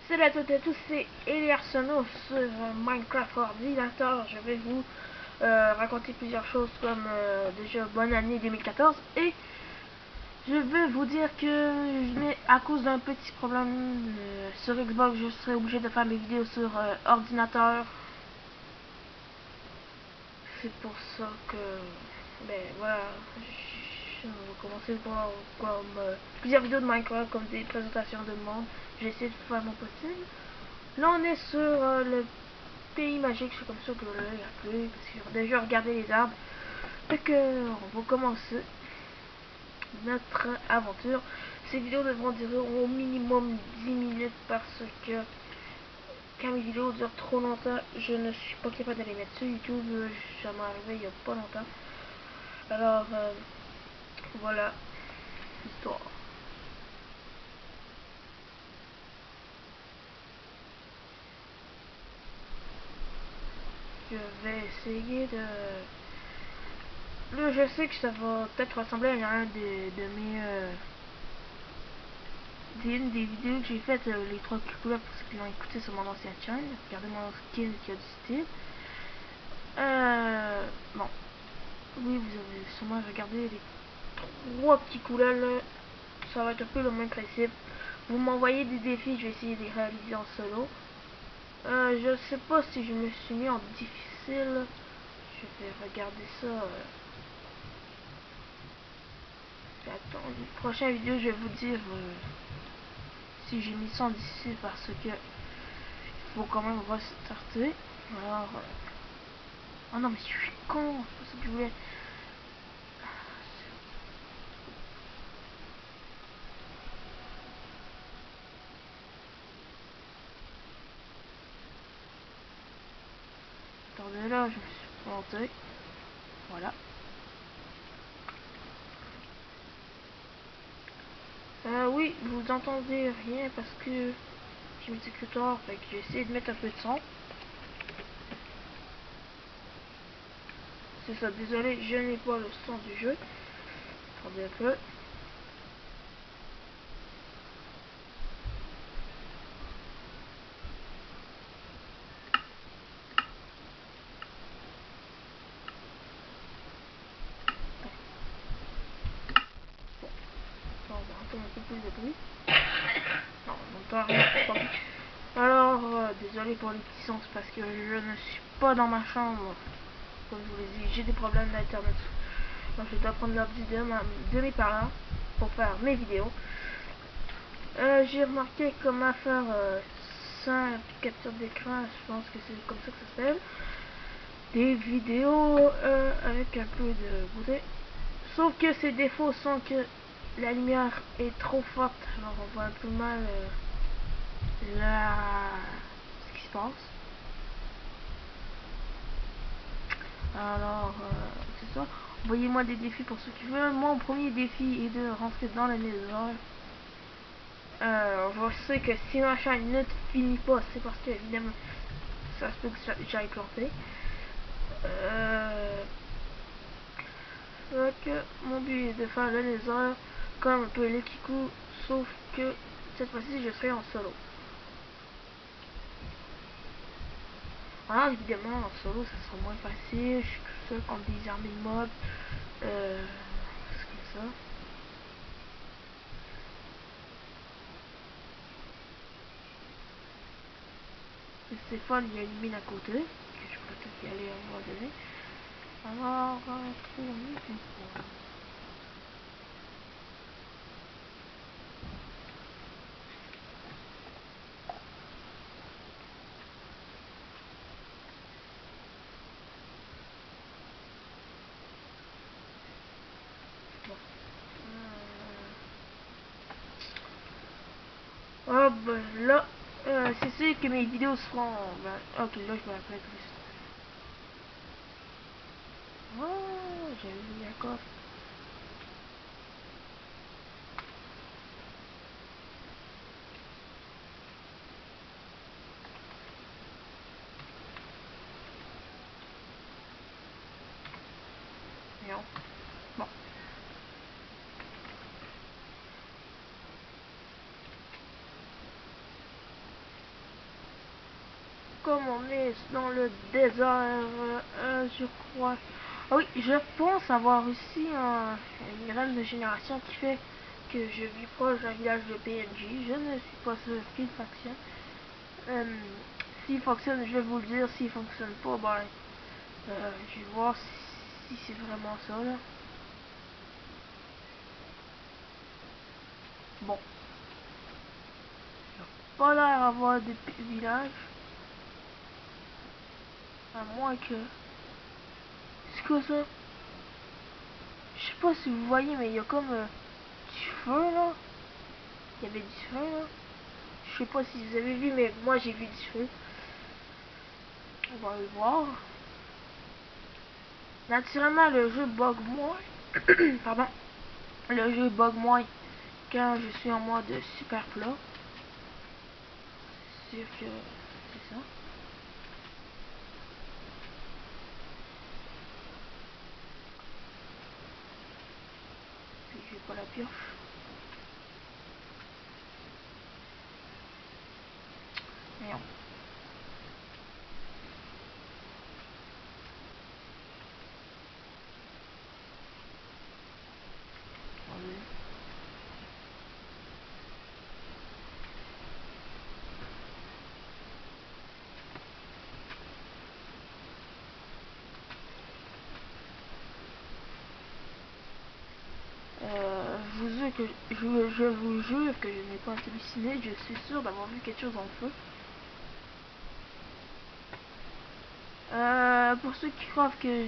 Salut à toutes et à tous, c'est Eliarsono sur Minecraft ordinateur. Je vais vous raconter plusieurs choses comme déjà bonne année 2014 et je vais vous dire que à cause d'un petit problème sur Xbox, je serai obligé de faire mes vidéos sur ordinateur. C'est pour ça que voilà, je vais commencer par comme plusieurs vidéos de Minecraft, comme des présentations de monde. J'ai essayé de faire mon possible. Là on est sur le pays magique, c'est comme ça que je l'ai appelé, parce que j'ai déjà regardé les arbres. Fait que on va commencer notre aventure. Ces vidéos devront durer au minimum 10 minutes parce que quand mes vidéos durent trop longtemps, je ne suis pas capable de les mettre sur YouTube. Ça m'est arrivé il y a pas longtemps. Alors voilà l'histoire. Je vais essayer de... Là, je sais que ça va peut-être ressembler à un de mes... une des vidéos que j'ai faites, les 3 couleurs pour ceux qui l'ont écouté sur mon ancienne chaîne. Regardez mon skin qui a du style. Bon. Oui, vous avez sûrement regardé les 3 petits couleurs là. Ça va être un peu le même principe. Vous m'envoyez des défis, je vais essayer de les réaliser en solo. Je sais pas si je me suis mis en difficile. Je vais regarder ça. Attends, la prochaine vidéo, je vais vous dire si j'ai mis ça en difficile parce que il faut quand même restarter. Alors, oh non, mais je suis con, c'est pas ça que je voulais. Attendez, là, je me suis planté. Voilà. Oui, vous entendez rien parce que j'ai mes écouteurs, fait que j'ai essayé de mettre un peu de son. C'est ça, désolé, je n'ai pas le son du jeu. Attendez un peu. On va entendre un peu plus de bruit. Non, on n'entend rien. Alors, désolé pour les petits sons, parce que je ne suis pas dans ma chambre. Comme je vous l'ai dit, j'ai des problèmes d'internet. Donc je dois prendre l'ordi de mes parents pour faire mes vidéos. J'ai remarqué comment faire sans capture d'écran, je pense que c'est comme ça que ça s'appelle. Des vidéos avec un peu de beauté. Sauf que ces défauts sont que la lumière est trop forte. Alors on voit un peu mal ce qui se passe. Alors, c'est ça. Envoyez-moi des défis pour ceux qui veulent. Mon premier défi est de rentrer dans la nether. Je sais que si ma chaîne ne finit pas, c'est parce que, évidemment, ça se peut que j'aille planter. Donc, mon but est de faire le nether comme un peu les Kiku, sauf que cette fois-ci, je serai en solo. Alors, évidemment, en solo, ça sera moins facile. Je suis tout seul contre des armées de mobs. C'est comme ça. C'est fun, il y a une mine à côté, que je pourrais peut-être y aller à un moment donné. Alors, trouvons-nous du point. Bon. Oh, ben là, c'est sûr que mes vidéos seront... Ben, ok, là, je me rappelle plus. Oh, j'ai mis un coffre. Non. Bon. comme on est dans le désert, je crois. Ah oui, je pense avoir aussi une graine de génération qui fait que je vis proche d'un village de PNJ. Je ne suis pas sûr qu'il fonctionne. S'il fonctionne, je vais vous le dire. S'il fonctionne pas, ben, je vais voir si c'est vraiment ça, là. Bon. Il n'a pas l'air d'avoir des villages. À moins que... C'est quoi ça? Je sais pas si vous voyez, mais il y a comme du feu, là. Il y avait du feu, là. Je sais pas si vous avez vu, mais moi j'ai vu du feu. On va le voir. Naturellement, le jeu bug moins. Pardon. Le jeu bug moins quand je suis en mode super plat. C'est sûr que c'est ça. Puis j'ai pas la pioche. Merde. Je vous jure que je n'ai pas halluciné, je suis sûr d'avoir vu quelque chose en feu. Pour ceux qui croient que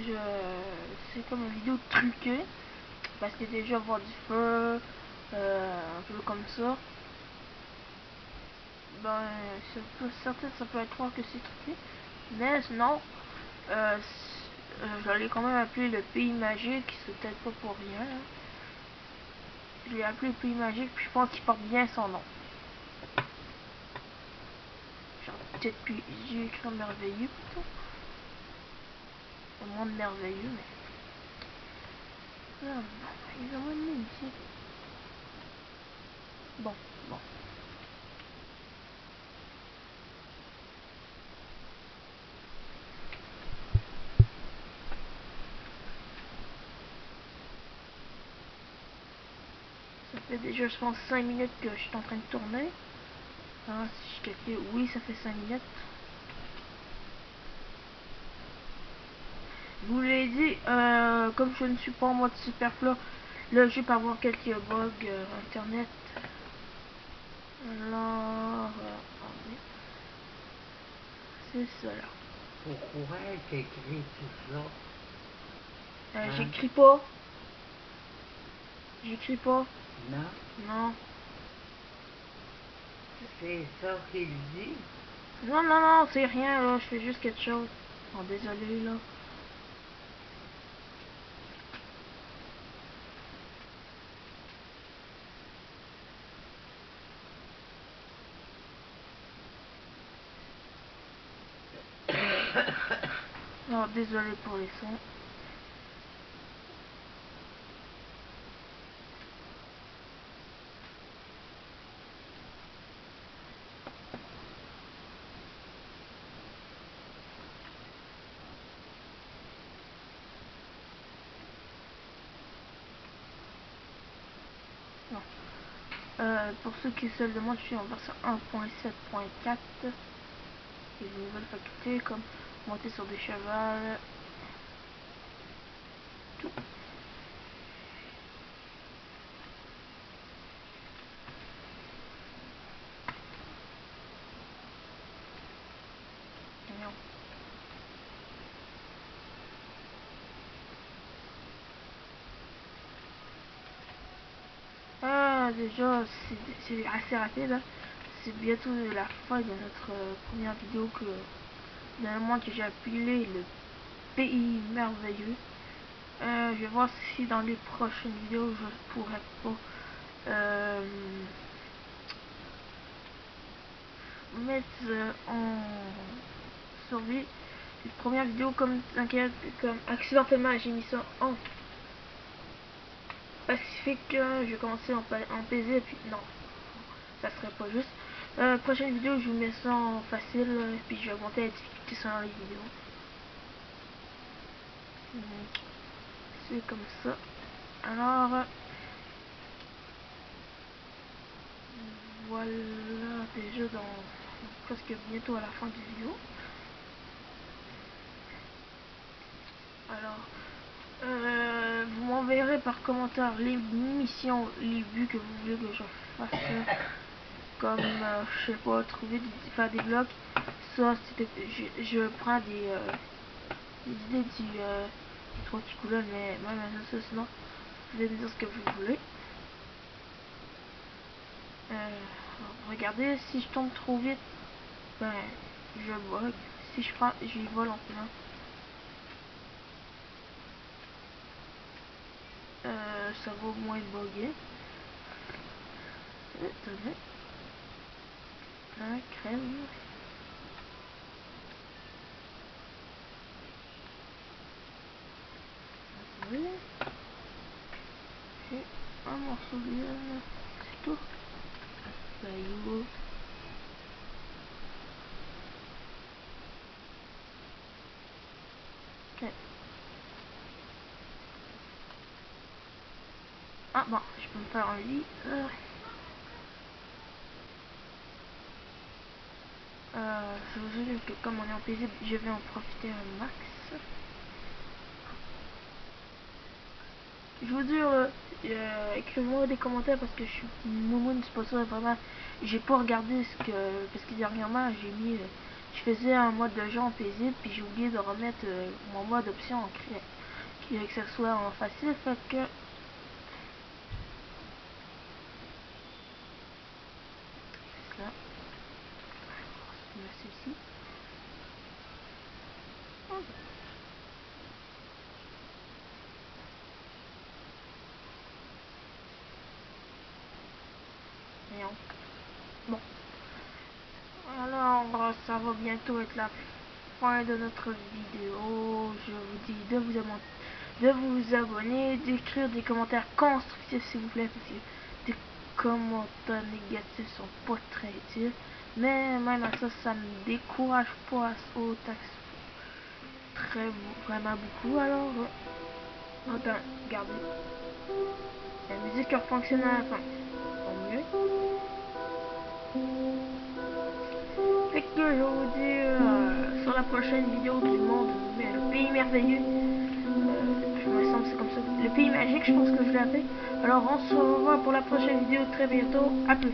c'est comme une vidéo truquée, parce que déjà voir du feu, un peu comme ça, ben ça peut être croire que c'est truqué, mais non, je l'ai quand même appelé le pays magique, c'est peut-être pas pour rien. Hein. Je l'ai appelé le pays magique, puis je pense qu'il porte bien son nom. J'ai écrit merveilleux plutôt. Le monde merveilleux, mais. Ah, ils ont mis ici. Bon. Ça fait déjà, je pense, 5 minutes que je suis en train de tourner. Ah, si je calcule, oui, ça fait 5 minutes. Je vous l'ai dit, comme je ne suis pas en mode super plat, là, je vais avoir quelques bugs internet. Alors, attendez. C'est ça là. Pourquoi t'écris tout ça? Hein? J'écris pas. J'écris pas. Non? Non. C'est ça qu'il dit? Non, c'est rien là, je fais juste quelque chose. Oh, désolé là. Non, désolé pour les sons. Non. Pour ceux qui se le demandent, je suis en version 1.7.4. Et de nouvelles facultés comme monter sur des chevals. Tout. Non. Ah, déjà, c'est assez rapide. Hein. C'est bientôt la fin de notre première vidéo que j'ai appelé le pays merveilleux. Je vais voir si dans les prochaines vidéos je pourrais pas mettre en survie. Les premières vidéos comme accidentellement j'ai mis ça en Pacifique. Je vais commencer en PZ puis non, ça serait pas juste. Prochaine vidéo, je vous mets ça en facile, puis je vais augmenter la difficulté sur les vidéos. C'est comme ça. Alors, voilà, déjà dans presque bientôt à la fin du vidéo. Alors, vous m'enverrez par commentaire les missions, les buts que vous voulez que je fasse. Comme, je sais pas, trouver faire des blocs. Ça, je prends des idées du 3 qui coulent, mais même ça, sinon, vous pouvez me dire ce que vous voulez. Regardez, si je tombe trop vite, ben, je bug. Si je prends, j'y vais lentement. Ça va au moins bugger. Attendez. Crème. Attendez. J'ai un morceau de laine. C'est tout. Caillou. Ok. Ah bon, je peux me faire un lit. Je vous dis que comme on est en paisible, je vais en profiter un max. Je vous dis, écrivez-moi des commentaires parce que je suis moumoune, c'est pas ça vraiment. J'ai pas regardé ce que. Parce que dernièrement, j'ai mis. Je faisais un mode de jeu en paisible, puis j'ai oublié de remettre mon mode option en que ça soit en facile, fait que. Ça. Ceci. Bon. Alors, ça va bientôt être la fin de notre vidéo. Je vous dis de vous abonner, d'écrire des commentaires constructifs s'il vous plaît, parce que des commentaires négatifs sont pas très utiles. Mais même à ça, ça me décourage pas autant que vraiment beaucoup. Alors, attends, regardez. La musique a fonctionné à la fin. Tant mieux. Fait que je vous dis sur la prochaine vidéo du monde, le pays merveilleux. Je me semble que c'est comme ça. Le pays magique, je pense que je l'ai appelé. Alors on se revoit pour la prochaine vidéo très bientôt. À plus.